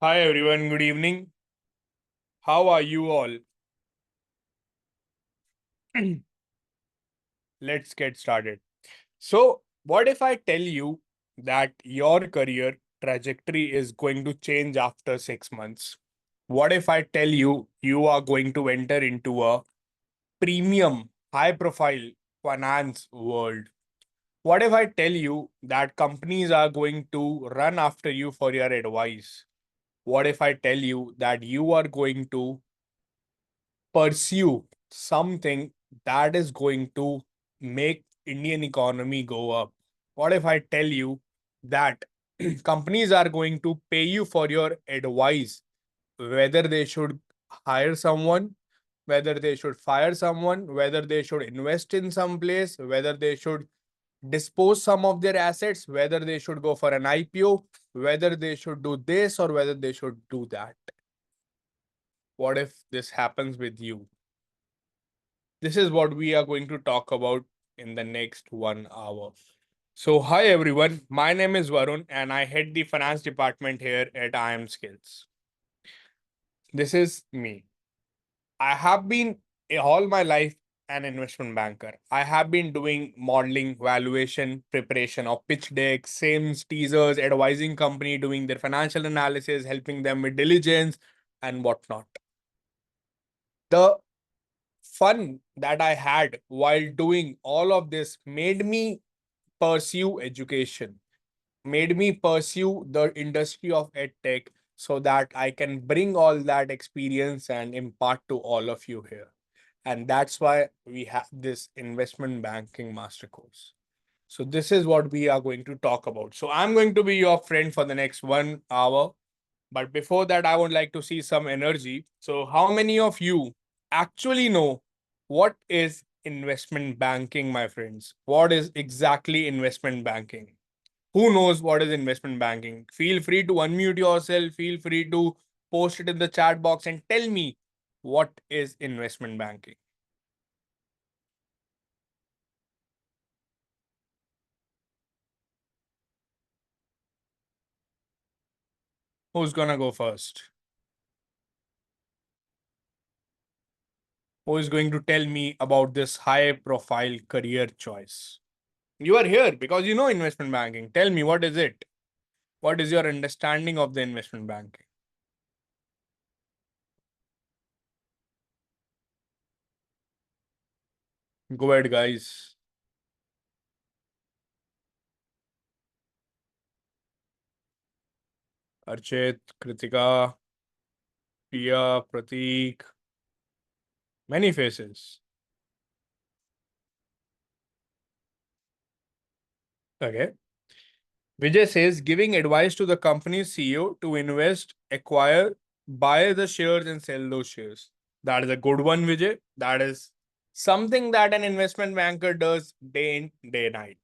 Hi everyone, good evening. How are you all? Let's get started. So, what if I tell you that your career trajectory is going to change after 6 months? What if I tell you you are going to enter into a premium, high profile finance world? What if I tell you that companies are going to run after you for your advice? What if I tell you that you are going to pursue something that is going to make Indian economy go up? What if I tell you that companies are going to pay you for your advice, whether they should hire someone, whether they should fire someone, whether they should invest in some place, whether they should dispose some of their assets, whether they should go for an IPO, whether they should do this or whether they should do that? What if this happens with you? This is what we are going to talk about in the next 1 hour. So, hi everyone. My name is Varun and I head the finance department here at IIM Skills. This is me. I have been all my life an investment banker. I have been doing modeling, valuation, preparation of pitch decks, SIMs, teasers, advising company, doing their financial analysis, helping them with diligence and whatnot. The fun that I had while doing all of this made me pursue education, made me pursue the industry of edtech so that I can bring all that experience and impart to all of you here. And that's why we have this investment banking master course. So this is what we are going to talk about. So I'm going to be your friend for the next 1 hour. But before that, I would like to see some energy. So, how many of you actually know what is investment banking, my friends? What is exactly investment banking? Who knows what is investment banking? Feel free to unmute yourself. Feel free to post it in the chat box and tell me what is investment banking. Who's gonna go first? Who is going to tell me about this high profile career choice? You are here because you know investment banking. Tell me, what is it? What is your understanding of the investment banking? Go ahead, guys. Archit, Kritika, Pia, Prateek, many faces. Okay. Vijay says giving advice to the company's CEO to invest, acquire, buy the shares, and sell those shares. That is a good one, Vijay. That is something that an investment banker does day in, day night.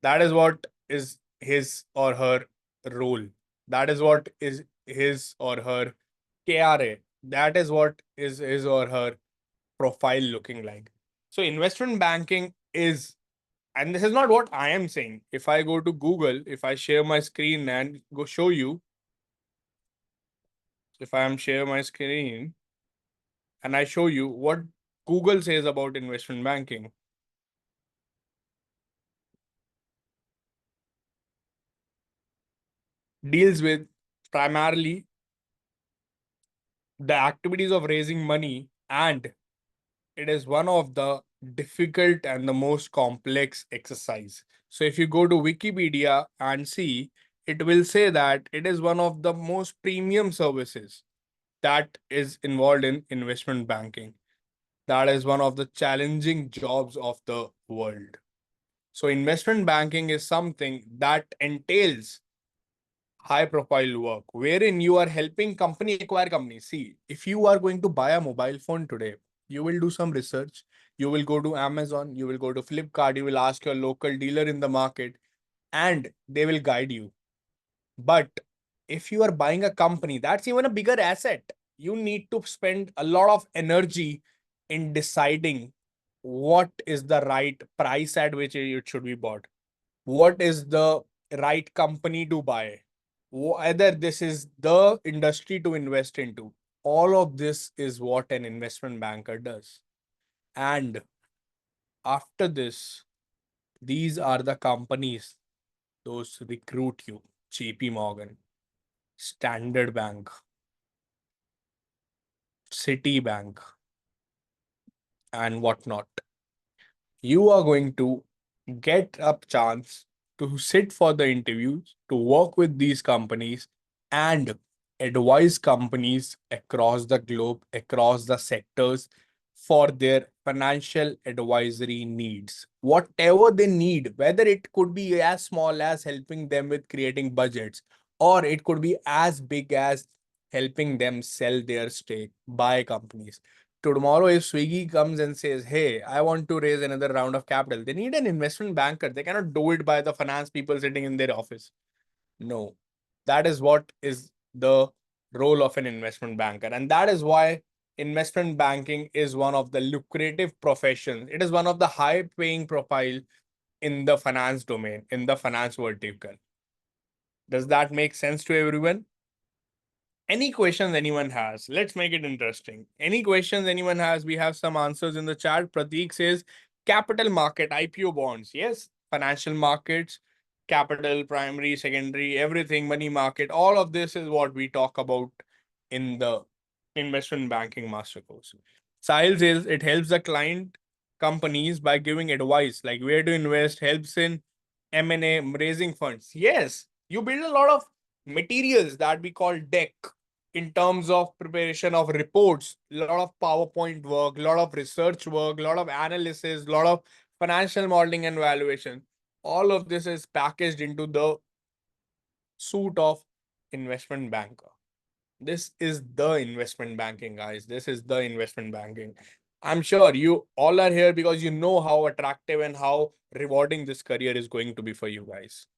That is what is his or her role. That is what is his or her KRA. That is what is his or her profile looking like. So, investment banking is, and this is not what I am saying. If I go to Google, if I share my screen and go show you, if I am share my screen and I show you what Google says about investment banking, deals with primarily the activities of raising money, and it is one of the difficult and the most complex exercise. So if you go to Wikipedia and see, it will say that it is one of the most premium services that is involved in investment banking. That is one of the challenging jobs of the world. So investment banking is something that entails high profile work wherein you are helping company acquire companies. See, if you are going to buy a mobile phone today, you will do some research. You will go to Amazon, you will go to Flipkart, you will ask your local dealer in the market, and they will guide you. But if you are buying a company, that's even a bigger asset. You need to spend a lot of energy in deciding what is the right price at which it should be bought. What is the right company to buy? whether this is the industry to invest into. All of this is what an investment banker does. And after this, these are the companies those recruit you: JP Morgan, Standard Bank, Citibank, and whatnot. You are going to get a chance to sit for the interviews, to work with these companies, and advise companies across the globe, across the sectors for their financial advisory needs. Whatever they need, whether it could be as small as helping them with creating budgets, or it could be as big as helping them sell their stake, buy companies. Tomorrow, if Swiggy comes and says, "Hey, I want to raise another round of capital," they need an investment banker. They cannot do it by the finance people sitting in their office. No, that is what is the role of an investment banker. And that is why investment banking is one of the lucrative professions. It is one of the high paying profile in the finance domain, in the finance vertical. Does that make sense to everyone? Any questions anyone has? Let's make it interesting. Any questions anyone has? We have some answers in the chat. Prateek says capital market, IPO bonds. Yes, financial markets, capital, primary, secondary, everything, money market. All of this is what we talk about in the investment banking master course. Sahil says it helps the client companies by giving advice like where to invest, helps in M&A, raising funds. Yes, you build a lot of materials that we call deck in terms of preparation of reports, a lot of PowerPoint work, a lot of research work, a lot of analysis, a lot of financial modeling and valuation. All of this is packaged into the suit of investment banker. This is the investment banking, guys. This is the investment banking. I'm sure you all are here because you know how attractive and how rewarding this career is going to be for you guys.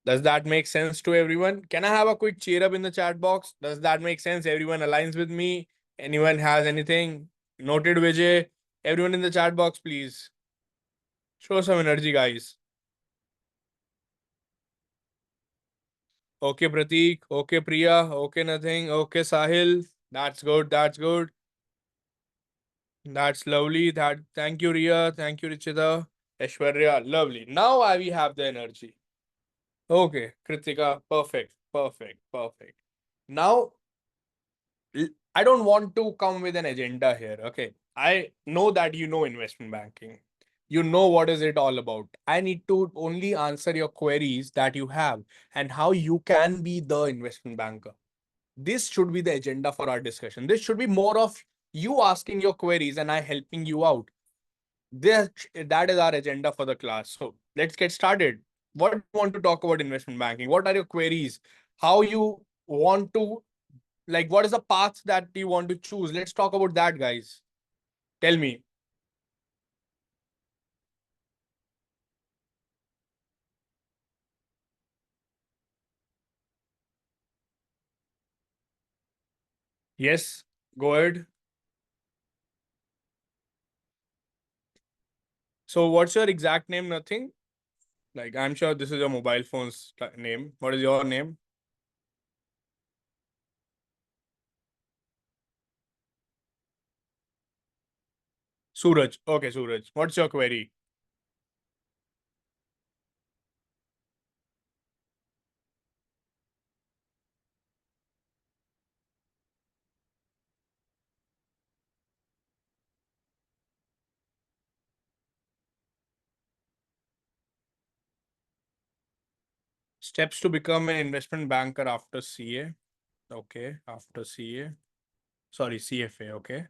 Does that make sense to everyone? Can I have a quick cheer up in the chat box? Does that make sense? Everyone aligns with me? Anyone has anything? Noted, Vijay. Everyone in the chat box, please. Show some energy, guys. Okay, Prateek. Okay, Priya. Okay, nothing. Okay, Sahil. That's good. That's good. That's lovely. Thank you, Ria. Thank you, Richita. Aishwarya. Lovely. Now we have the energy. Okay, Kritika. Perfect. Perfect. Perfect. Now I don't want to come with an agenda here. Okay. I know that you know investment banking. You know what is it all about. I need to only answer your queries that you have and how you can be the investment banker. This should be the agenda for our discussion. This should be more of you asking your queries and I helping you out. That is our agenda for the class. So let's get started. What do you want to talk about investment banking? What are your queries? How you want to, like, what is the path that you want to choose? Let's talk about that, guys. Tell me. Yes, go ahead. So what's your exact name? Nothing. Like, I'm sure this is your mobile phone's name. What is your name? Suraj. Okay, Suraj. What's your query? Steps to become an investment banker after CA. Okay, after CA. Sorry, CFA. Okay.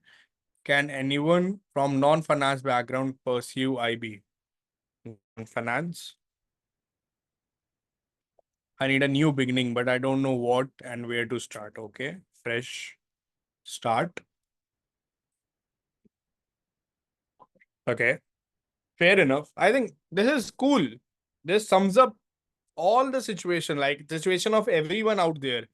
Can anyone from non-finance background pursue IB? Finance. I need a new beginning, but I don't know what and where to start. Okay. Fresh start. Okay. Fair enough. I think this is cool. This sums up all the situation, like the situation of everyone out there.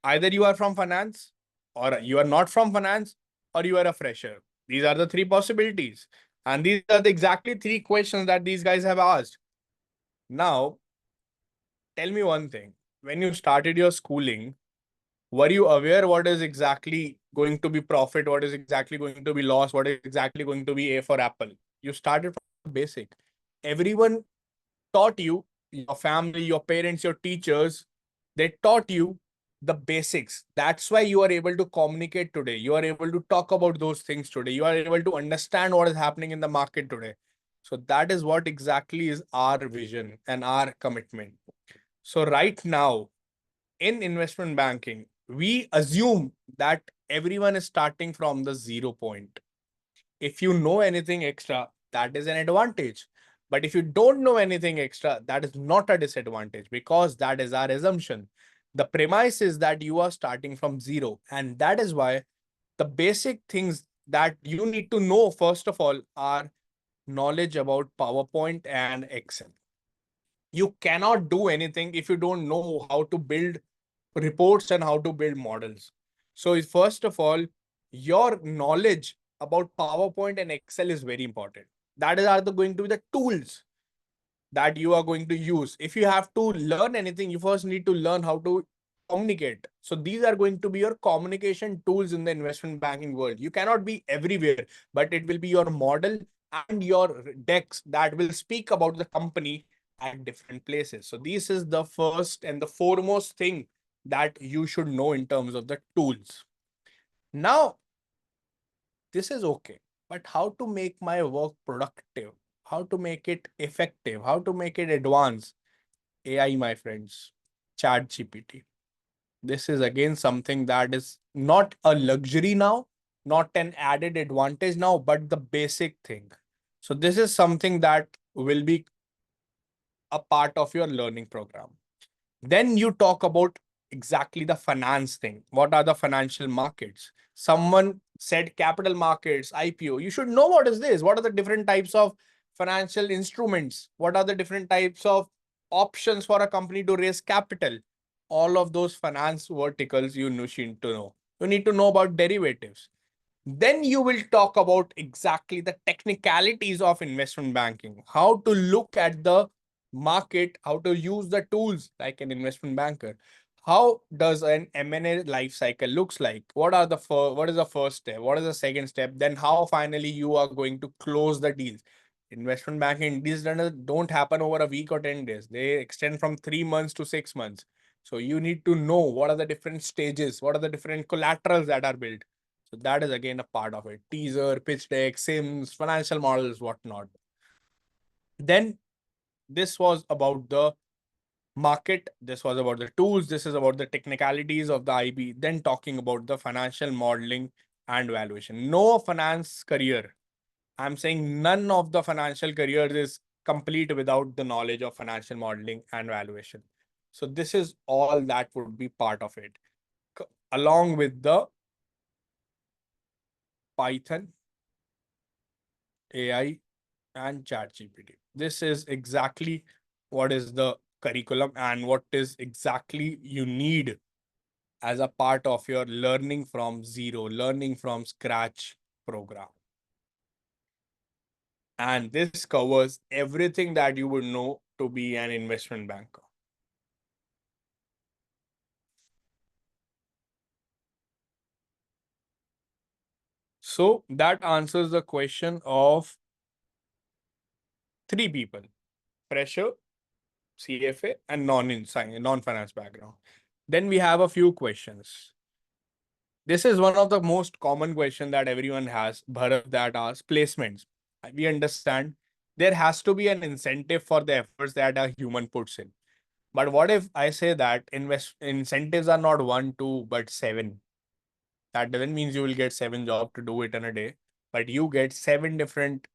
Either you are from finance, or you are not from finance, or you are a fresher. These are the three possibilities. And these are the exactly three questions that these guys have asked. Now, tell me one thing. When you started your schooling, were you aware what is exactly going to be profit, what is exactly going to be loss, what is exactly going to be A for apple? You started from basic. Everyone taught you, your family, your parents, your teachers, they taught you the basics. That's why you are able to communicate today. You are able to talk about those things today. You are able to understand what is happening in the market today. So that is what exactly is our vision and our commitment. So right now in investment banking, we assume that everyone is starting from the 0 point. If you know anything extra, that is an advantage. But if you don't know anything extra, that is not a disadvantage because that is our assumption. The premise is that you are starting from zero. And that is why the basic things that you need to know, first of all, are knowledge about PowerPoint and Excel. You cannot do anything if you don't know how to build reports and how to build models. So first of all, your knowledge about PowerPoint and Excel is very important. That is are going to be the tools that you are going to use. If you have to learn anything, you first need to learn how to communicate. So these are going to be your communication tools in the investment banking world. You cannot be everywhere, but it will be your model and your decks that will speak about the company at different places. So this is the first and the foremost thing that you should know in terms of the tools. Now, this is okay, but how to make my work productive? How to make it effective? How to make it advanced? AI, my friends, Chat GPT. This is again something that is not a luxury now, not an added advantage now, but the basic thing. So this is something that will be a part of your learning program. Then you talk about exactly the finance thing. What are the financial markets? Someone said capital markets, IPO. You should know what is this. What are the different types of financial instruments? What are the different types of options for a company to raise capital? All of those finance verticals you need to know. You need to know about derivatives. Then you will talk about exactly the technicalities of investment banking, how to look at the market, how to use the tools like an investment banker. How does an M&A life cycle looks like? What is the first step? What is the second step? Then how finally you are going to close the deals? Investment banking deals don't happen over a week or 10 days. They extend from 3 months to 6 months. So you need to know what are the different stages, what are the different collaterals that are built. So that is again a part of it. Teaser, pitch deck, sims, financial models, whatnot. Then this was about the market. This was about the tools. This is about the technicalities of the IB. Then talking about the financial modeling and valuation. No finance career. I'm saying none of the financial careers is complete without the knowledge of financial modeling and valuation. So this is all that would be part of it, along with the Python, AI, and ChatGPT. This is exactly what is the curriculum and what is exactly you need as a part of your learning from zero, learning from scratch program. And this covers everything that you would know to be an investment banker. So that answers the question of three people: fresher, CFA, and non-finance background. Then we have a few questions. This is one of the most common question that everyone has, Bharat, that asks placements. We understand there has to be an incentive for the efforts that a human puts in. But what if I say that incentives are not one, two, but seven? That doesn't mean you will get seven jobs to do it in a day, but you get seven different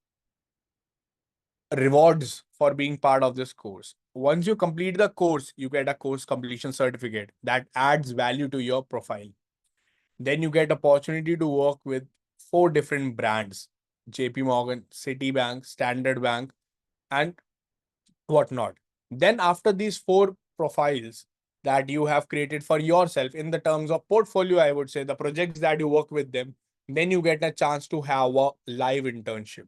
rewards for being part of this course. Once you complete the course, you get a course completion certificate that adds value to your profile. Then you get opportunity to work with four different brands: JP Morgan, Citibank, Standard Bank, and whatnot. Then after these four profiles that you have created for yourself in the terms of portfolio, I would say the projects that you work with them, then you get a chance to have a live internship.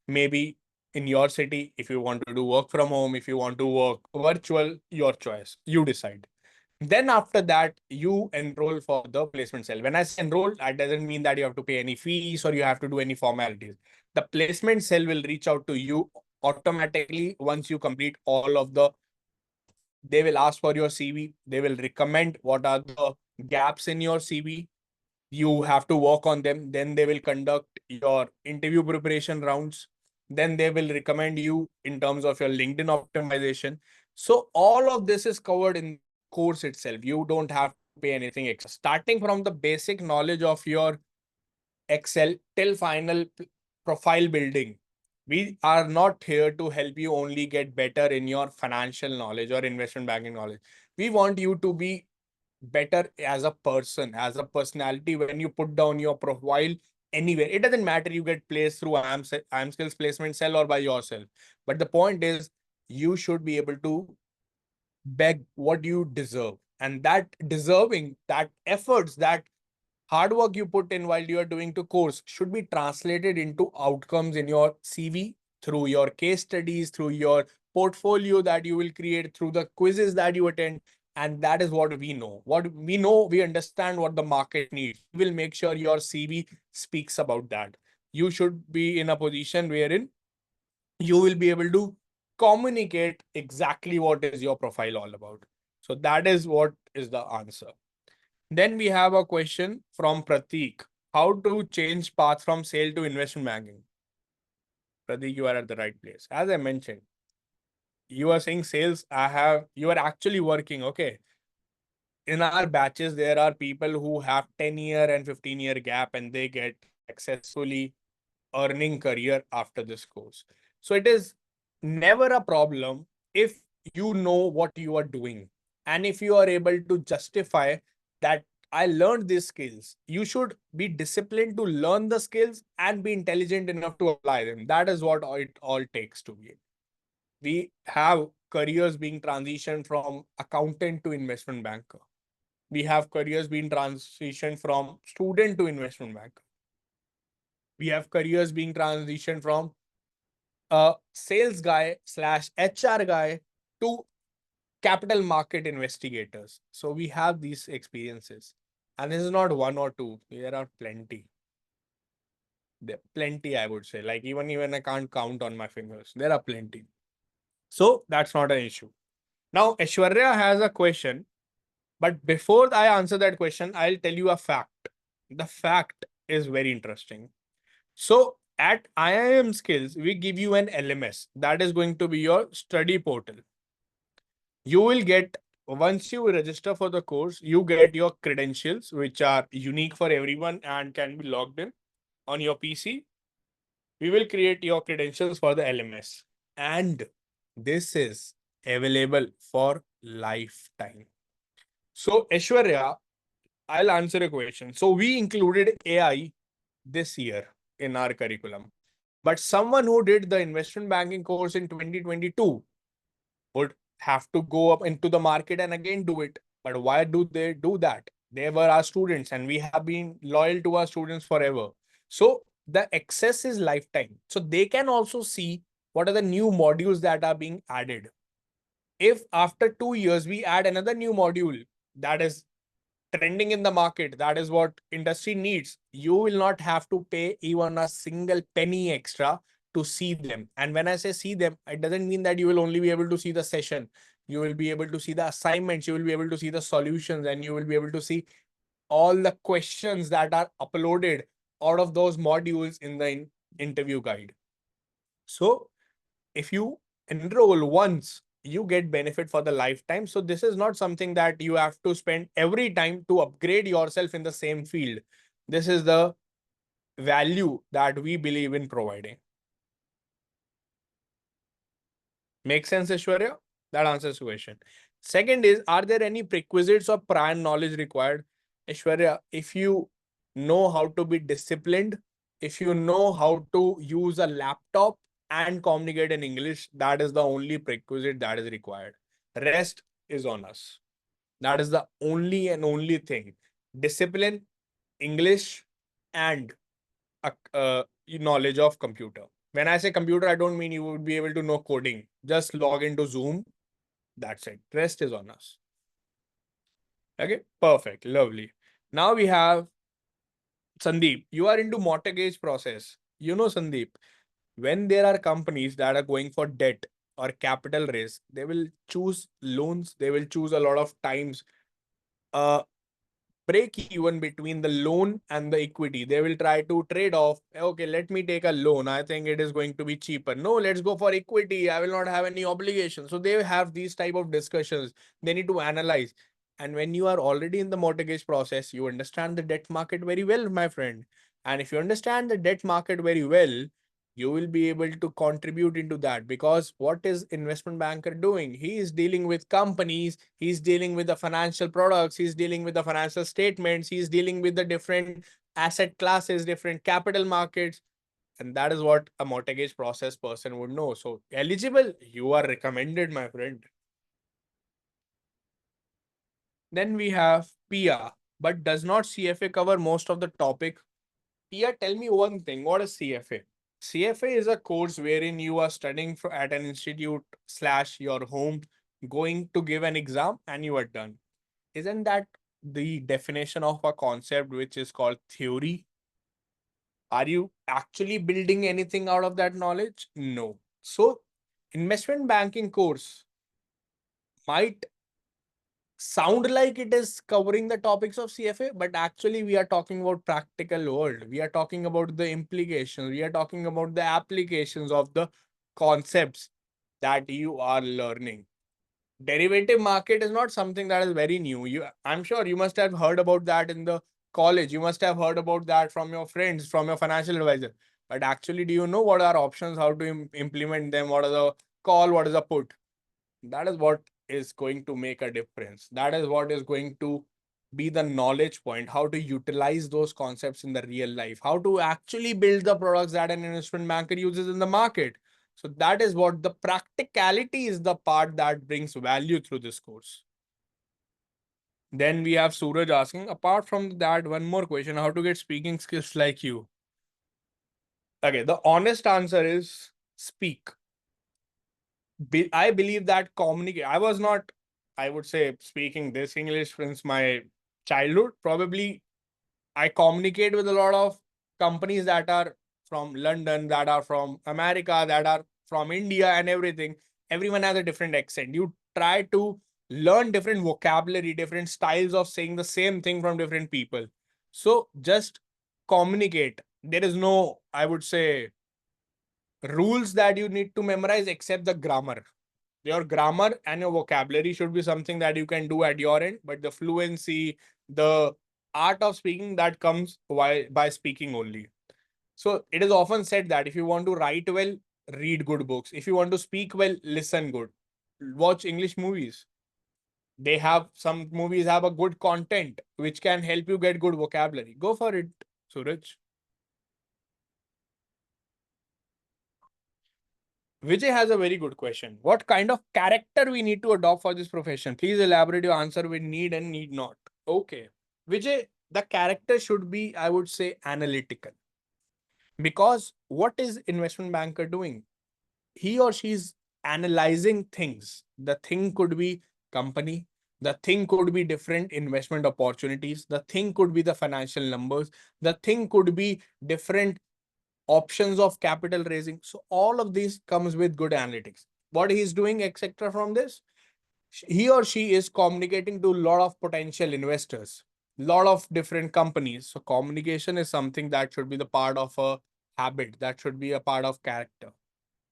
Maybe in your city. If you want to do work from home, if you want to work virtual, your choice. You decide. Then after that, you enroll for the placement cell. When I say enroll, that doesn't mean that you have to pay any fees or you have to do any formalities. The placement cell will reach out to you automatically once you complete all of the. They will ask for your CV. They will recommend what are the gaps in your CV. You have to work on them. Then they will conduct your interview preparation rounds. Then they will recommend you in terms of your LinkedIn optimization. So all of this is covered in course itself. You don't have to pay anything extra. Starting from the basic knowledge of your Excel till final profile building. We are not here to help you only get better in your financial knowledge or investment banking knowledge. We want you to be better as a person, as a personality when you put down your profile anywhere. It doesn't matter you get placed through IIM Skills Placement Cell or by yourself. But the point is, you should be able to beg what you deserve. And that deserving, that efforts, that hard work you put in while you are doing the course should be translated into outcomes in your CV through your case studies, through your portfolio that you will create, through the quizzes that you attend. And that is what we know. What we know, we understand what the market needs. We will make sure your CV speaks about that. You should be in a position wherein you will be able to communicate exactly what is your profile all about. So that is what is the answer. Then we have a question from Pratik. How to change path from sale to investment banking? Pratik, you are at the right place. As I mentioned, you are saying sales. You are actually working. Okay. In our batches, there are people who have 10-year and 15-year gap and they get successfully earning career after this course. So it is never a problem if you know what you are doing. And if you are able to justify that I learned these skills, you should be disciplined to learn the skills and be intelligent enough to apply them. That is what it all takes to be. We have careers being transitioned from accountant to investment banker. We have careers being transitioned from student to investment banker. We have careers being transitioned from a sales guy slash HR guy to capital market investigators. So we have these experiences. And this is not one or two. There are plenty. There are plenty, I would say. Like even I can't count on my fingers. There are plenty. So that's not an issue. Now, Aishwarya has a question. But before I answer that question, I'll tell you a fact. The fact is very interesting. So at IIM Skills, we give you an LMS that is going to be your study portal. You will get, once you register for the course, you get your credentials, which are unique for everyone and can be logged in on your PC. We will create your credentials for the LMS. And this is available for lifetime. So Aishwarya, I'll answer a question. So we included AI this year in our curriculum. But someone who did the investment banking course in 2022 would have to go up into the market and again do it. But why do they do that? They were our students and we have been loyal to our students forever. So the access is lifetime. So they can also see what are the new modules that are being added. If after 2 years we add another new module that is trending in the market, that is what industry needs, you will not have to pay even a single penny extra to see them. And when I say see them, it doesn't mean that you will only be able to see the session. You will be able to see the assignments, you will be able to see the solutions, and you will be able to see all the questions that are uploaded out of those modules in the interview guide. So if you enroll once, you get benefit for the lifetime. So this is not something that you have to spend every time to upgrade yourself in the same field. This is the value that we believe in providing. Make sense, Aishwarya? That answers the question. Second is, are there any prerequisites or prior knowledge required? Aishwarya, if you know how to be disciplined, if you know how to use a laptop and communicate in English, that is the only prerequisite that is required. Rest is on us. That is the only and only thing. Discipline, English, and knowledge of computer. When I say computer, I don't mean you would be able to know coding. Just log into Zoom. That's it. Rest is on us. Okay, perfect. Lovely. Now we have Sandeep. You are into mortgage process. You know, Sandeep, when there are companies that are going for debt or capital raise, they will choose loans. They will choose a lot of times uh, break even between the loan and the equity. They will try to trade off. Okay, let me take a loan. I think it is going to be cheaper. No, let's go for equity. I will not have any obligation. So they have these type of discussions. They need to analyze. And when you are already in the mortgage process, you understand the debt market very well, my friend. And if you understand the debt market very well, you will be able to contribute into that, because what is investment banker doing? He is dealing with companies, he's dealing with the financial products, he's dealing with the financial statements, he's dealing with the different asset classes, different capital markets, and that is what a mortgage process person would know. So eligible, you are recommended, my friend. Then we have PIA, but does not CFA cover most of the topic? Pia, tell me one thing. What is CFA? CFA is a course wherein you are studying at an institute slash your home, going to give an exam, and you are done. Isn't that the definition of a concept which is called theory? Are you actually building anything out of that knowledge? No. So, investment banking course might sound like it is covering the topics of CFA, but actually we are talking about practical world. We are talking about the implications. We are talking about the applications of the concepts that you are learning. Derivative market is not something that is very new. I'm sure you must have heard about that in the college. You must have heard about that from your friends, from your financial advisor. But actually, do you know what are options, how to implement them? What are the call? What is the put? That is what is going to make a difference. That is what is going to be the knowledge point, how to utilize those concepts in the real life, how to actually build the products that an investment banker uses in the market. So that is what the practicality is, the part that brings value through this course. Then we have Suraj asking, apart from that, one more question, how to get speaking skills like you? Okay, the honest answer is speak. I believe that communicate. I was not, I would say, speaking this English since my childhood. Probably I communicate with a lot of companies that are from London, that are from America, that are from India, and everything. Everyone has a different accent. You try to learn different vocabulary, different styles of saying the same thing from different people. So just communicate. There is no, I would say, rules that you need to memorize except the grammar. Your grammar and your vocabulary should be something that you can do at your end, but the fluency, the art of speaking, that comes by speaking only. So it is often said that if you want to write well, read good books. If you want to speak well, listen good. Watch English movies. They have, some movies have a good content which can help you get good vocabulary. Go for it, Suraj. Vijay has a very good question. What kind of character we need to adopt for this profession? Please elaborate your answer with need and need not. Okay. Vijay, the character should be, I would say, analytical. Because what is investment banker doing? He or she is analyzing things. The thing could be company. The thing could be different investment opportunities. The thing could be the financial numbers. The thing could be different options of capital raising. So all of these comes with good analytics. What he's doing, etc. from this, he or she is communicating to a lot of potential investors, lot of different companies. So communication is something that should be the part of a habit, that should be a part of character.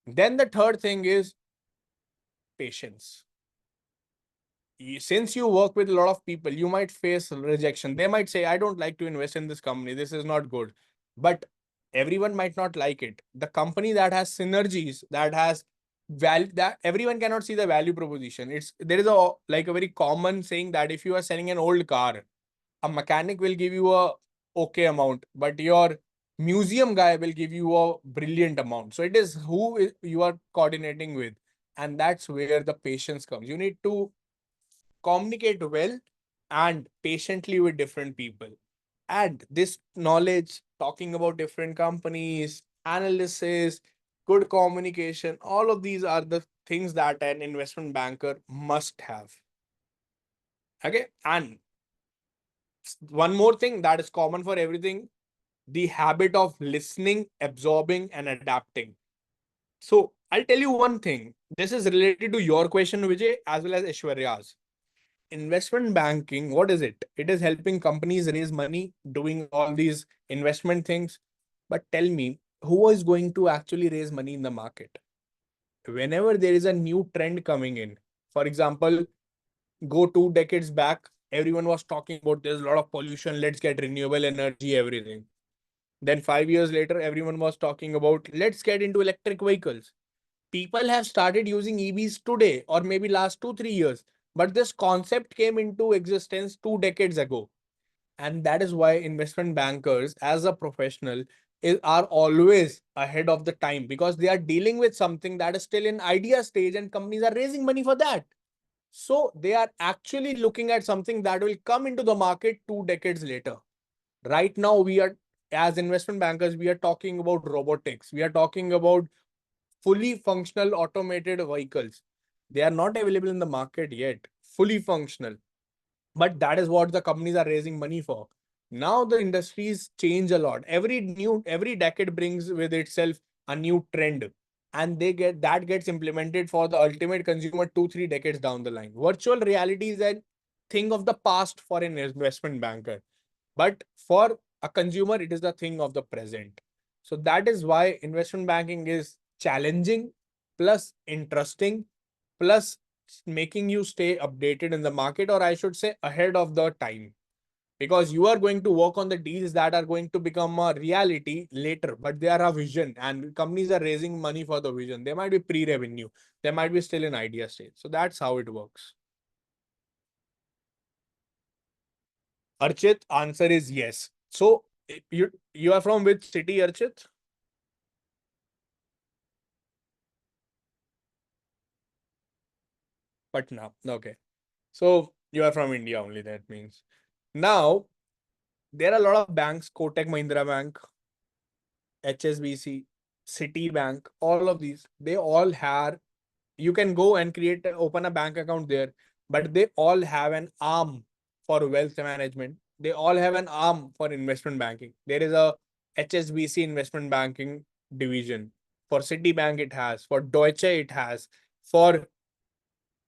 Then the third thing is patience. Since you work with a lot of people, you might face rejection. They might say, I don't like to invest in this company. This is not good. But everyone might not like it. The company that has synergies, that has value, that everyone cannot see the value proposition. There is a like a very common saying that if you are selling an old car, a mechanic will give you a okay amount, but your museum guy will give you a brilliant amount. So it is who you are coordinating with. And that's where the patience comes. You need to communicate well and patiently with different people. And this knowledge, talking about different companies, analysis, good communication. All of these are the things that an investment banker must have. Okay. And one more thing that is common for everything, the habit of listening, absorbing, and adapting. So I'll tell you one thing. This is related to your question, Vijay, as well as Aishwarya's. Investment banking, what is it? It is helping companies raise money, doing all these investment things. But tell me, who is going to actually raise money in the market? Whenever there is a new trend coming in, for example, go 2 decades back, everyone was talking about there's a lot of pollution, let's get renewable energy, everything. Then 5 years later, everyone was talking about let's get into electric vehicles. People have started using EVs today or maybe last 2, 3 years, but this concept came into existence 2 decades ago. And that is why investment bankers, as a professional, are always ahead of the time because they are dealing with something that is still in idea stage and companies are raising money for that. So they are actually looking at something that will come into the market 2 decades later. Right now, we are, as investment bankers, we are talking about robotics. We are talking about fully functional automated vehicles. They are not available in the market yet, fully functional. But that is what the companies are raising money for. Now the industries change a lot. Every decade brings with itself a new trend. And they get that gets implemented for the ultimate consumer 2, 3 decades down the line. Virtual reality is a thing of the past for an investment banker. But for a consumer, it is the thing of the present. So that is why investment banking is challenging, plus interesting, plus making you stay updated in the market, or I should say ahead of the time. Because you are going to work on the deals that are going to become a reality later, but they are a vision and companies are raising money for the vision. They might be pre-revenue, they might be still in idea stage. So that's how it works. Archit, answer is yes. So you are from which city, Archit? Patna. Okay. So you are from India only, that means. Now, there are a lot of banks, Kotak Mahindra Bank, HSBC, Citibank, all of these, they all have, you can go and open a bank account there, but they all have an arm for wealth management. They all have an arm for investment banking. There is a HSBC investment banking division. For Citibank, it has. For Deutsche, it has. For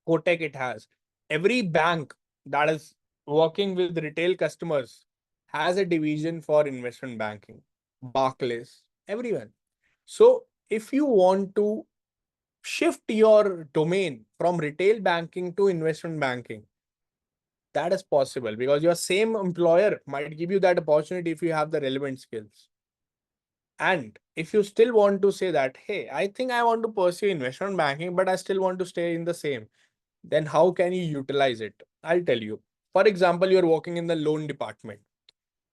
Kotak, it has. Every bank that is working with retail customers has a division for investment banking. Barclays, everyone. So if you want to shift your domain from retail banking to investment banking, that is possible because your same employer might give you that opportunity if you have the relevant skills. And if you still want to say that, hey, I think I want to pursue investment banking, but I still want to stay in the same, then how can you utilize it? I'll tell you. For example, you're working in the loan department.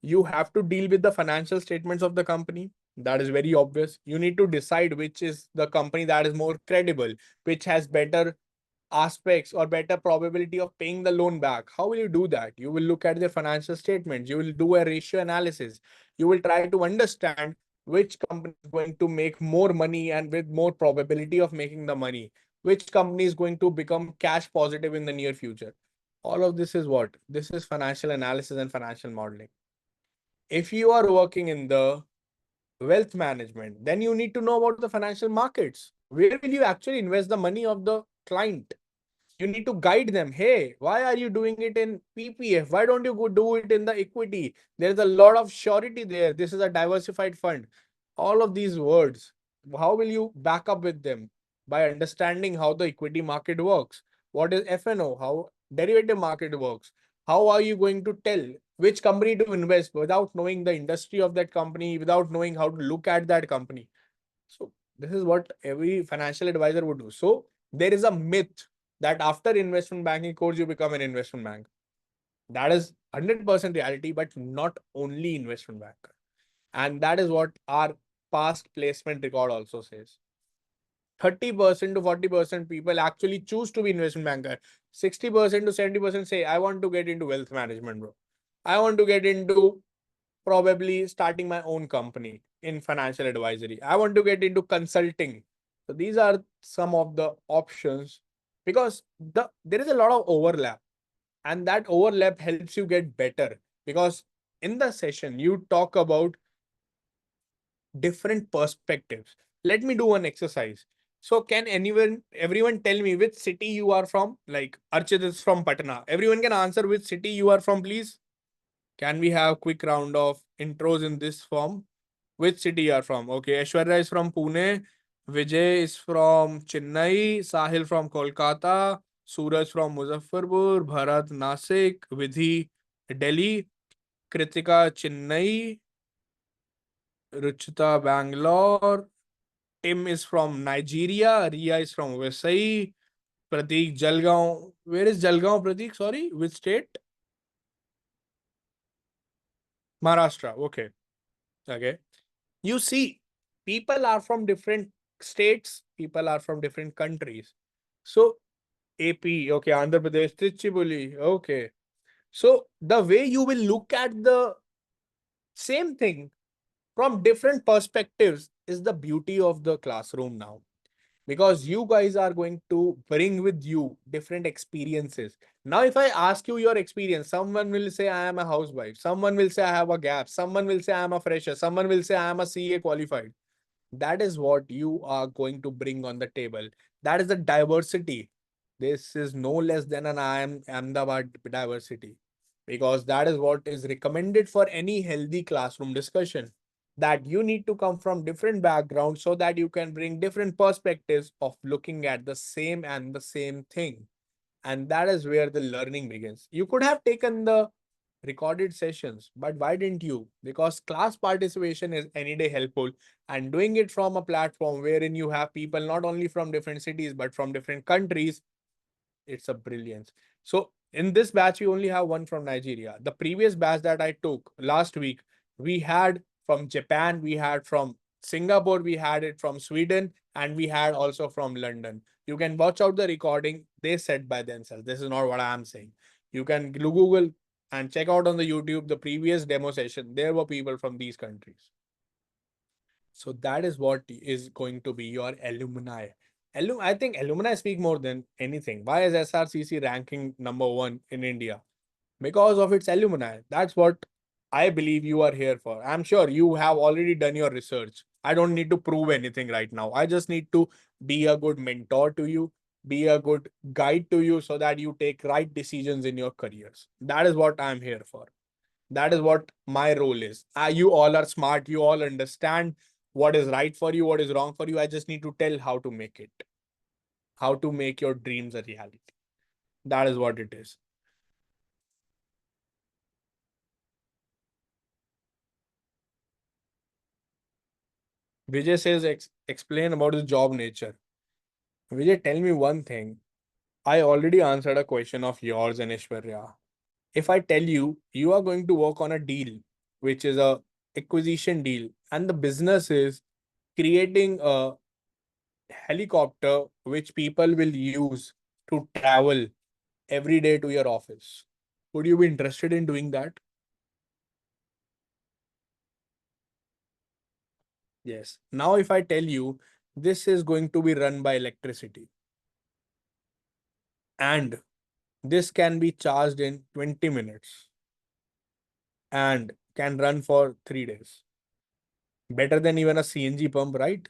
You have to deal with the financial statements of the company. That is very obvious. You need to decide which is the company that is more credible, which has better aspects or better probability of paying the loan back. How will you do that? You will look at their financial statements. You will do a ratio analysis. You will try to understand which company is going to make more money and with more probability of making the money. Which company is going to become cash positive in the near future. All of this is what? This is financial analysis and financial modeling. If you are working in the wealth management, then you need to know about the financial markets. Where will you actually invest the money of the client? You need to guide them. Hey, why are you doing it in PPF? Why don't you go do it in the equity? There's a lot of surety there. This is a diversified fund. All of these words, how will you back up with them? By understanding how the equity market works. What is FNO? How derivative market works? How are you going to tell which company to invest without knowing the industry of that company, without knowing how to look at that company? So this is what every financial advisor would do. So there is a myth that after investment banking course, you become an investment banker. That is 100% reality, but not only investment banker. And that is what our past placement record also says. 30% to 40% people actually choose to be investment banker. 60% to 70% say, I want to get into wealth management, bro. I want to get into probably starting my own company. in financial advisory. I want to get into consulting. So these are some of the options, because there is a lot of overlap, and that overlap helps you get better, because in the session you talk about different perspectives. Let me do one exercise. So can everyone tell me which city you are from? Like Archit is from Patna. Everyone can answer which city you are from, please. Can we have quick round of intros in this form? Which city you are from? Okay, Aishwarya is from Pune. Vijay is from Chennai. Sahil from Kolkata. Suraj from Muzaffarpur. Bharat Nasik. Vidhi Delhi. Kritika Chennai. Ruchita Bangalore. Tim is from Nigeria. Ria is from Vasai. Pratik Jalgaon. Where is Jalgaon, Pratik? Sorry, which state? Maharashtra. Okay. Okay. You see, people are from different states, people are from different countries. So, AP, okay, Andhra Pradesh, Tichibuli, okay. So, the way you will look at the same thing from different perspectives is the beauty of the classroom now, because you guys are going to bring with you different experiences. Now, if I ask you your experience, someone will say, I am a housewife, someone will say, I have a gap, someone will say, I am a fresher, someone will say, I am a CA qualified. That is what you are going to bring on the table. That is the diversity. This is no less than an IIM Ahmedabad diversity, because that is what is recommended for any healthy classroom discussion. That you need to come from different backgrounds so that you can bring different perspectives of looking at the same thing. And that is where the learning begins. You could have taken the recorded sessions, but why didn't you? Because class participation is any day helpful, and doing it from a platform wherein you have people not only from different cities but from different countries, it's a brilliance. So in this batch, we only have one from Nigeria. The previous batch that I took last week, we had from Japan, we had from Singapore, we had it from Sweden, and we had also from London. You can watch out the recording. They said by themselves. This is not what I am saying. You can Google and check out on the YouTube the previous demo session. There were people from these countries. So that is what is going to be your alumni. I think alumni speak more than anything. Why is SRCC ranking number one in India? Because of its alumni. That's what I believe you are here for. I'm sure you have already done your research. I don't need to prove anything right now. I just need to be a good mentor to you, be a good guide to you so that you take right decisions in your careers. That is what I'm here for. That is what my role is. You all are smart. You all understand what is right for you, what is wrong for you. I just need to tell how to make it, how to make your dreams a reality. That is what it is. Vijay says, explain about the job nature. Vijay, tell me one thing. I already answered a question of yours and Ishwarya. If I tell you, you are going to work on a deal, which is a acquisition deal, and the business is creating a helicopter which people will use to travel every day to your office. Would you be interested in doing that? Yes. Now, if I tell you this is going to be run by electricity and this can be charged in 20 minutes and can run for 3 days, better than even a CNG pump, right?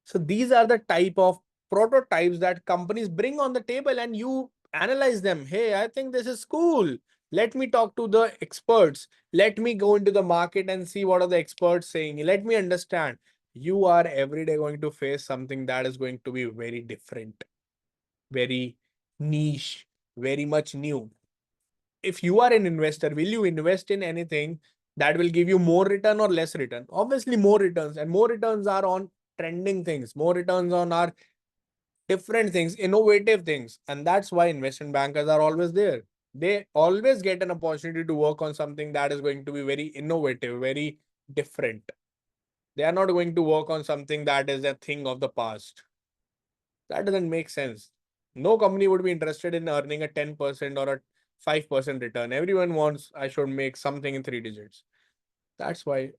So these are the type of prototypes that companies bring on the table and you analyze them. Hey, I think this is cool. Let me talk to the experts. Let me go into the market and see what are the experts saying. Let me understand. You are every day going to face something that is going to be very different, very niche, very much new. If you are an investor, will you invest in anything that will give you more return or less return? Obviously, more returns, and more returns are on trending things, more returns on our different things, innovative things. And that's why investment bankers are always there. They always get an opportunity to work on something that is going to be very innovative, very different. They are not going to work on something that is a thing of the past. That doesn't make sense. No company would be interested in earning a 10% or a 5% return. Everyone wants, I should make something in 3 digits. That's why.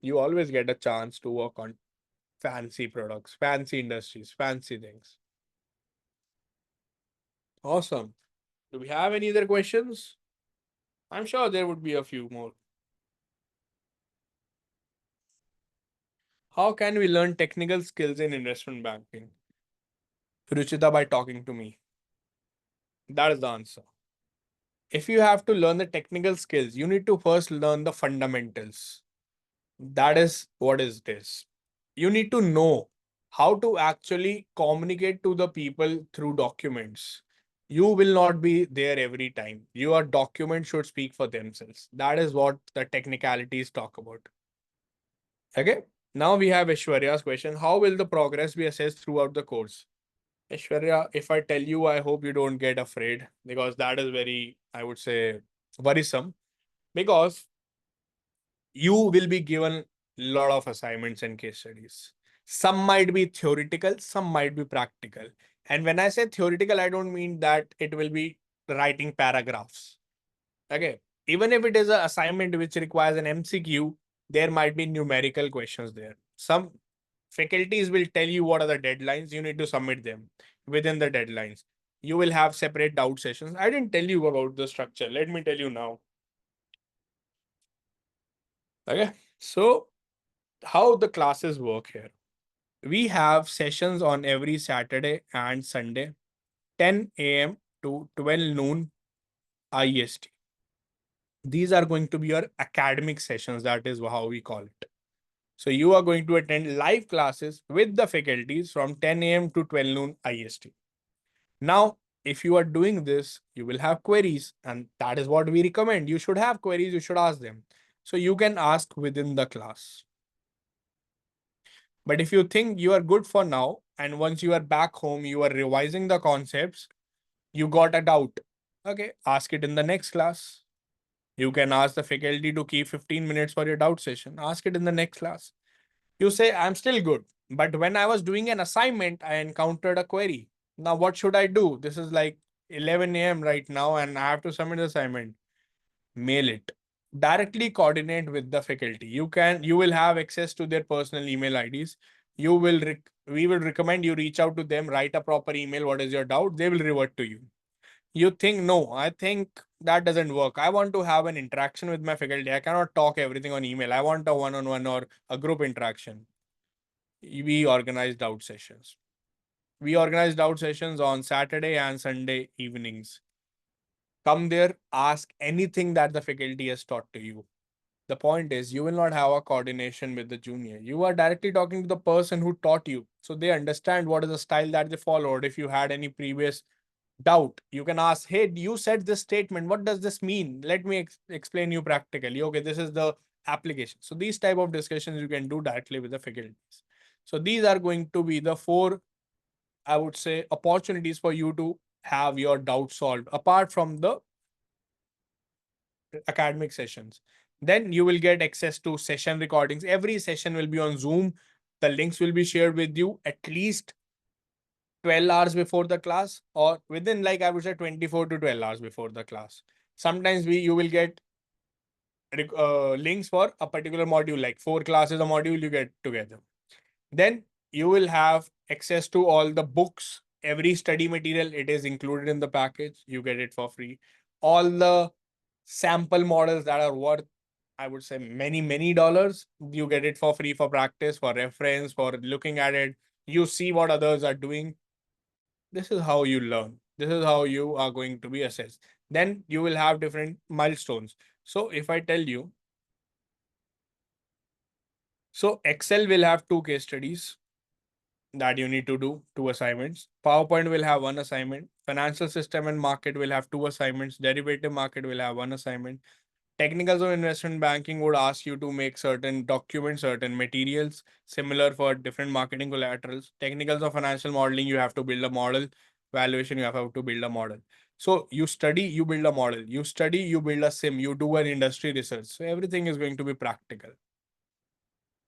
You always get a chance to work on fancy products, fancy industries, fancy things. Awesome. Do we have any other questions? I'm sure there would be a few more. How can we learn technical skills in investment banking? Ruchita, by talking to me. That is the answer. If you have to learn the technical skills, you need to first learn the fundamentals. That is what is this. You need to know how to actually communicate to the people through documents. You will not be there every time. Your documents should speak for themselves. That is what the technicalities talk about. Okay. Now we have Aishwarya's question. How will the progress be assessed throughout the course? Aishwarya, if I tell you, I hope you don't get afraid because that is very, I would say, worrisome. Because you will be given a lot of assignments and case studies. Some might be theoretical, some might be practical. And when I say theoretical, I don't mean that it will be writing paragraphs. Okay. Even if it is an assignment which requires an MCQ, there might be numerical questions there. Some faculties will tell you what are the deadlines. You need to submit them within the deadlines. You will have separate doubt sessions. I didn't tell you about the structure. Let me tell you now. Okay. So, how the classes work here. We have sessions on every Saturday and Sunday, 10 a.m. to 12 noon IST. These are going to be your academic sessions. That is how we call it. So you are going to attend live classes with the faculties from 10 a.m. to 12 noon IST. Now, if you are doing this, you will have queries, and that is what we recommend. You should have queries, you should ask them. So you can ask within the class. But if you think you are good for now, and once you are back home, you are revising the concepts, you got a doubt. Okay, ask it in the next class. You can ask the faculty to keep 15 minutes for your doubt session. Ask it in the next class. You say, I'm still good. But when I was doing an assignment, I encountered a query. Now, what should I do? This is like 11 a.m. right now, and I have to submit the assignment. Mail it. Directly coordinate with the faculty. You will have access to their personal email IDs. We will recommend you reach out to them, write a proper email. What is your doubt? They will revert to you. You think, no, I think that doesn't work. I want to have an interaction with my faculty. I cannot talk everything on email. I want a one-on-one or a group interaction. We organize doubt sessions. We organize doubt sessions on Saturday and Sunday evenings. Come there, ask anything that the faculty has taught to you. The point is, you will not have a coordination with the junior. You are directly talking to the person who taught you. So they understand what is the style that they followed. If you had any previous doubt, you can ask, hey, you said this statement. What does this mean? Let me explain you practically. Okay, this is the application. So these type of discussions you can do directly with the faculties. So these are going to be the four, I would say, opportunities for you to have your doubt solved apart from the academic sessions. Then you will get access to session recordings. Every session will be on Zoom. The links will be shared with you at least 12 hours before the class, or within, like I would say, 24 to 12 hours before the class. Sometimes you will get links for a particular module, like 4 classes a module you get together. Then you will have access to all the books, every study material. It is included in the package. You get it for free. All the sample models that are worth, I would say, many dollars, you get it for free for practice, for reference, for looking at it. You see what others are doing. This is how you learn. This is how you are going to be assessed. Then you will have different milestones. So if I tell you, so Excel will have 2 case studies that you need to do, 2 assignments. PowerPoint will have 1 assignment. Financial system and market will have 2 assignments. Derivative market will have 1 assignment. Technicals of investment banking would ask you to make certain documents, certain materials, similar for different marketing collaterals. Technicals of financial modeling, you have to build a model. Valuation, you have to build a model. So you study, you build a model. You study, you build a sim, you do an industry research. So everything is going to be practical.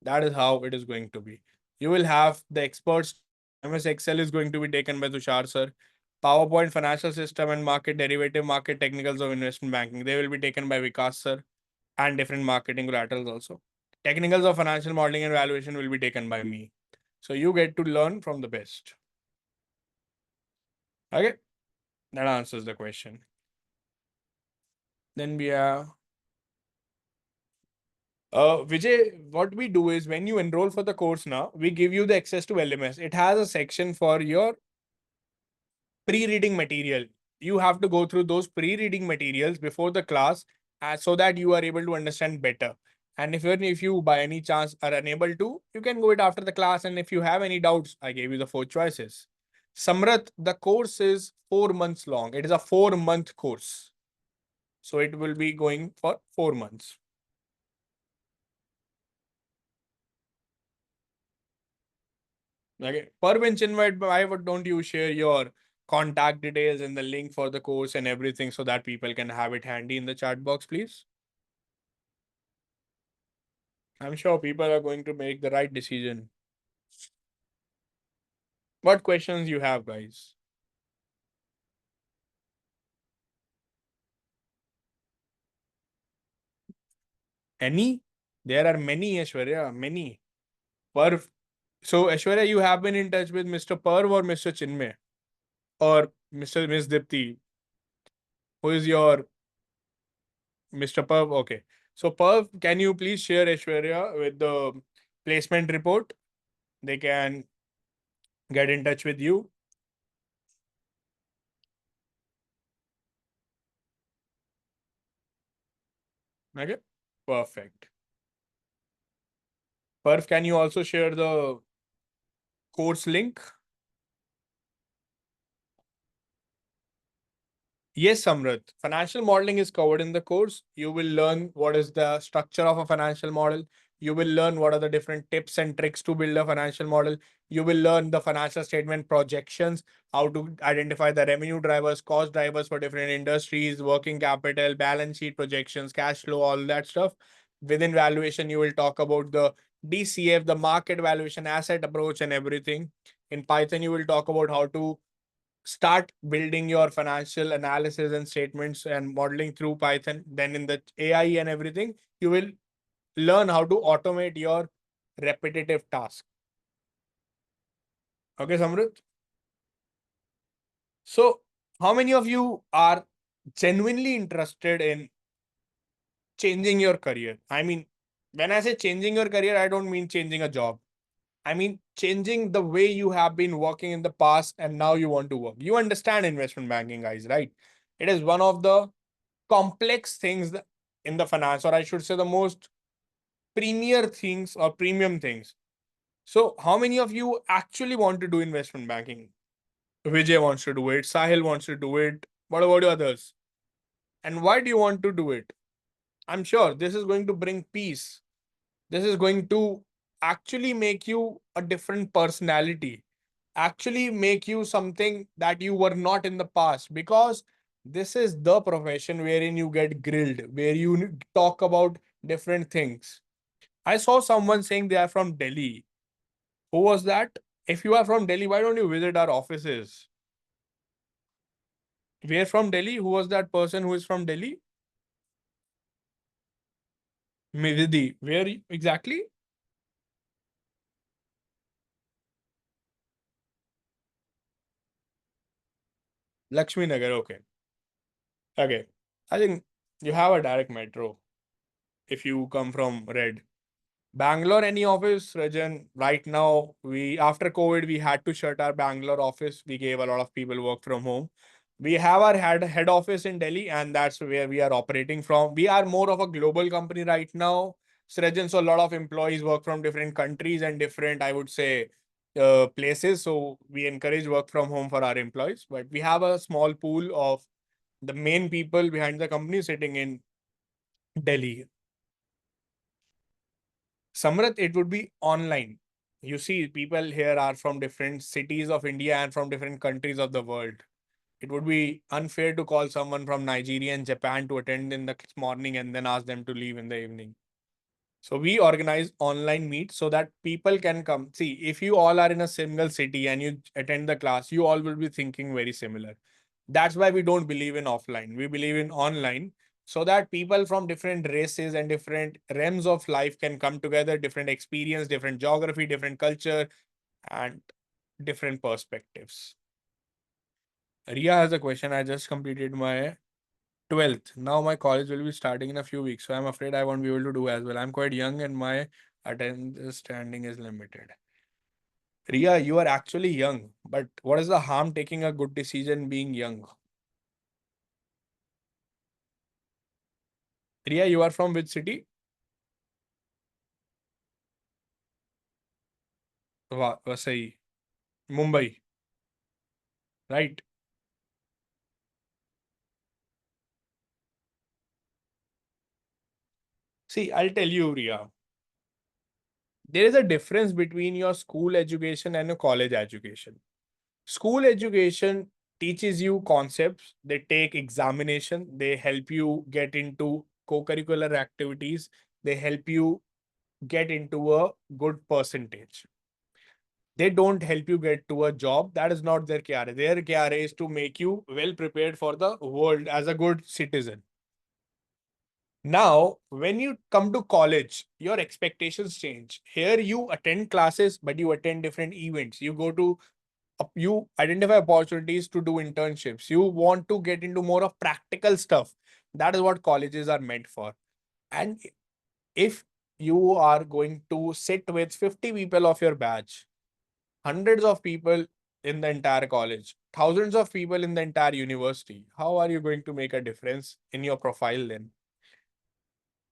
That is how it is going to be. You will have the experts. MS Excel is going to be taken by Tushar sir. PowerPoint, financial system and market, derivative market, technicals of investment banking. They will be taken by Vikas sir and different marketing collaterals also. Technicals of financial modeling and valuation will be taken by me. So you get to learn from the best. Okay, that answers the question. Then we have Vijay, what we do is when you enroll for the course now, we give you the access to LMS. It has a section for your pre-reading material. You have to go through those pre-reading materials before the class so that you are able to understand better. And if you by any chance are unable to, you can go it after the class. And if you have any doubts, I gave you the 4 choices. Samrat, the course is 4 months long. It is a 4 month course. So it will be going for 4 months. Okay. Parvinch, invite, why don't you share your contact details and the link for the course and everything so that people can have it handy in the chat box, please? I'm sure people are going to make the right decision. What questions you have, guys? Any? There are many, Aishwarya, many. Parv. So, Aishwarya, you have been in touch with Mr. Parv or Mr. Chinmay or Mr. Miss Dipti? Who is your Mr. Parv? Okay. So, Parv, can you please share Aishwarya with the placement report? They can get in touch with you. Okay. Perfect. Parv, can you also share the course link? Yes, Samrat. Financial modeling is covered in the course. You will learn what is the structure of a financial model. You will learn what are the different tips and tricks to build a financial model. You will learn the financial statement projections, how to identify the revenue drivers, cost drivers for different industries, working capital, balance sheet projections, cash flow, all that stuff. Within valuation, you will talk about the DCF, the market valuation, asset approach, and everything. In Python, you will talk about how to start building your financial analysis and statements and modeling through Python. Then in the AI and everything, you will learn how to automate your repetitive task. Okay, Samrit? So, how many of you are genuinely interested in changing your career? I mean, when I say changing your career, I don't mean changing a job. I mean, changing the way you have been working in the past and now you want to work. You understand investment banking, guys, right? It is one of the complex things in the finance, or I should say the most premier things or premium things. So, how many of you actually want to do investment banking? Vijay wants to do it. Sahil wants to do it. What about others? And why do you want to do it? I'm sure this is going to bring peace. This is going to actually make you a different personality, actually make you something that you were not in the past, because this is the profession wherein you get grilled, where you talk about different things. I saw someone saying they are from Delhi. Who was that? If you are from Delhi, why don't you visit our offices? We're from Delhi. Who was that person who is from Delhi? Midhi. Where exactly? Lakshmi Nagar. Okay. Okay. I think you have a direct metro if you come from Red. Bangalore, any office, Rajan? Right now, we after COVID, we had to shut our Bangalore office. We gave a lot of people work from home. We have our head office in Delhi, and that's where we are operating from. We are more of a global company right now, Srajan. So a lot of employees work from different countries and different, I would say, places. So we encourage work from home for our employees. But we have a small pool of the main people behind the company sitting in Delhi. Samrat, it would be online. You see, people here are from different cities of India and from different countries of the world. It would be unfair to call someone from Nigeria and Japan to attend in the morning and then ask them to leave in the evening. So we organize online meets so that people can come. See, if you all are in a single city and you attend the class, you all will be thinking very similar. That's why we don't believe in offline. We believe in online so that people from different races and different realms of life can come together, different experience, different geography, different culture, and different perspectives. Ria has a question. I just completed my 12th. Now my college will be starting in a few weeks, so I'm afraid I won't be able to do as well. I'm quite young and my attendance standing is limited. Ria, you are actually young, but what is the harm taking a good decision being young? Ria, you are from which city? Vasai, Mumbai, right? See, I'll tell you, Ria, there is a difference between your school education and your college education. School education teaches you concepts, they take examination, they help you get into co-curricular activities, they help you get into a good percentage. They don't help you get to a job. That is not their KRA. Their KRA is to make you well prepared for the world as a good citizen. Now, when you come to college, your expectations change. Here, you attend classes, but you attend different events. You go to you identify opportunities to do internships. You want to get into more of practical stuff. That is what colleges are meant for. And if you are going to sit with 50 people of your batch, hundreds of people in the entire college, thousands of people in the entire university, how are you going to make a difference in your profile then?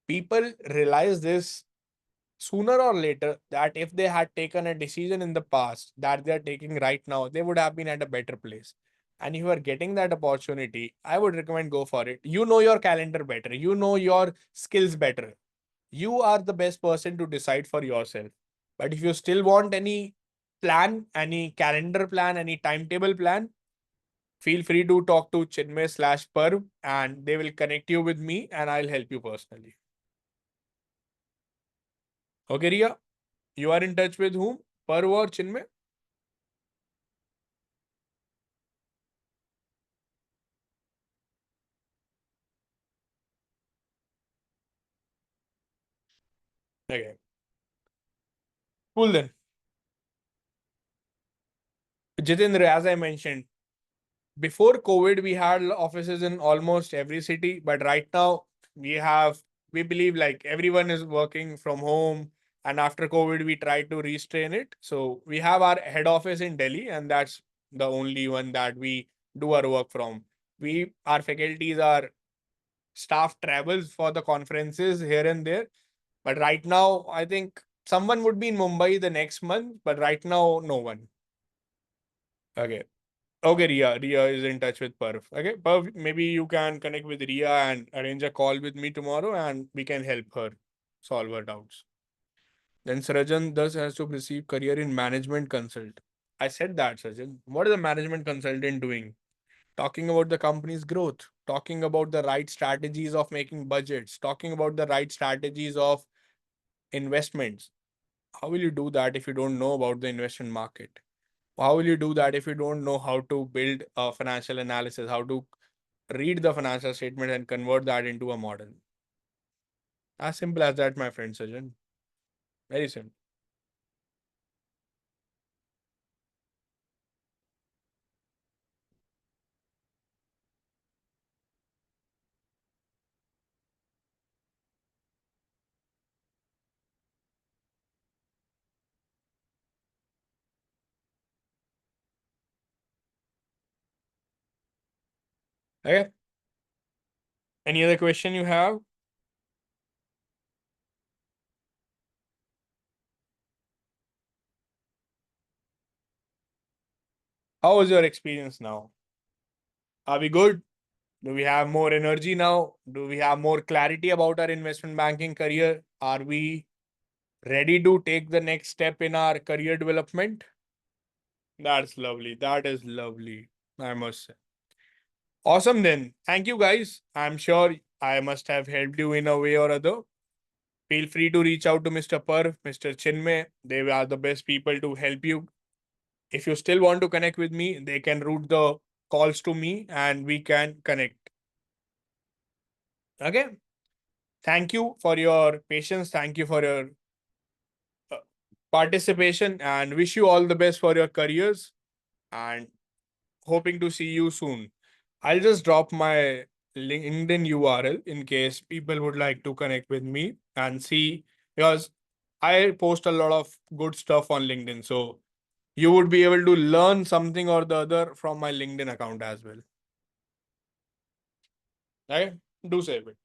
People realize this sooner or later that if they had taken a decision in the past that they're taking right now, they would have been at a better place. And if you are getting that opportunity, I would recommend go for it. You know your calendar better, you know your skills better. You are the best person to decide for yourself. But if you still want any plan, any calendar plan, any timetable plan, feel free to talk to Chinmay/Parv and they will connect you with me and I'll help you personally. Okay, Ria? You are in touch with whom? Parv or Chinmay? Okay. Cool then. Jitendra, as I mentioned, before COVID, we had offices in almost every city, but right now we believe like everyone is working from home. And after COVID, we try to restrain it. So we have our head office in Delhi, and that's the only one that we do our work from. Our faculties, our staff travels for the conferences here and there. But right now, I think someone would be in Mumbai the next month, but right now, no one. Okay. Okay, Ria. Ria is in touch with Parv. Okay, Parv, maybe you can connect with Ria and arrange a call with me tomorrow and we can help her solve her doubts. Then Sarajan thus has to receive career in management consult. I said that, Sarajan. What is a management consultant doing? Talking about the company's growth, talking about the right strategies of making budgets, talking about the right strategies of investments. How will you do that if you don't know about the investment market? How will you do that if you don't know how to build a financial analysis, how to read the financial statement and convert that into a model? As simple as that, my friend Sajan. Very simple. Okay. Any other question you have? How was your experience now? Are we good? Do we have more energy now? Do we have more clarity about our investment banking career? Are we ready to take the next step in our career development? That's lovely. That is lovely. I must say. Awesome then. Thank you guys. I'm sure I must have helped you in a way or other. Feel free to reach out to Mr. Parv, Mr. Chinmay. They are the best people to help you. If you still want to connect with me, they can route the calls to me and we can connect. Okay. Thank you for your patience. Thank you for your uh, participation and wish you all the best for your careers and hoping to see you soon. I'll just drop my LinkedIn URL in case people would like to connect with me and see, because I post a lot of good stuff on LinkedIn. So you would be able to learn something or the other from my LinkedIn account as well. Okay? Do save it.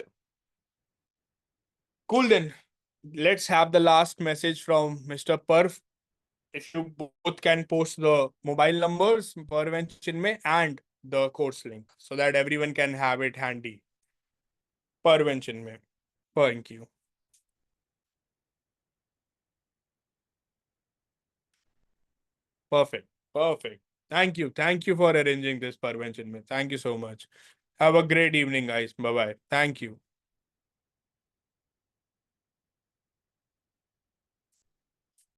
Cool then. Let's have the last message from Mr. Perf. If you both can post the mobile numbers, Parvention mein, and the course link so that everyone can have it handy. Parvention mein. Thank you. Perfect. Perfect. Thank you. Thank you for arranging this, Parvention mein. Thank you so much. Have a great evening, guys. Bye bye. Thank you.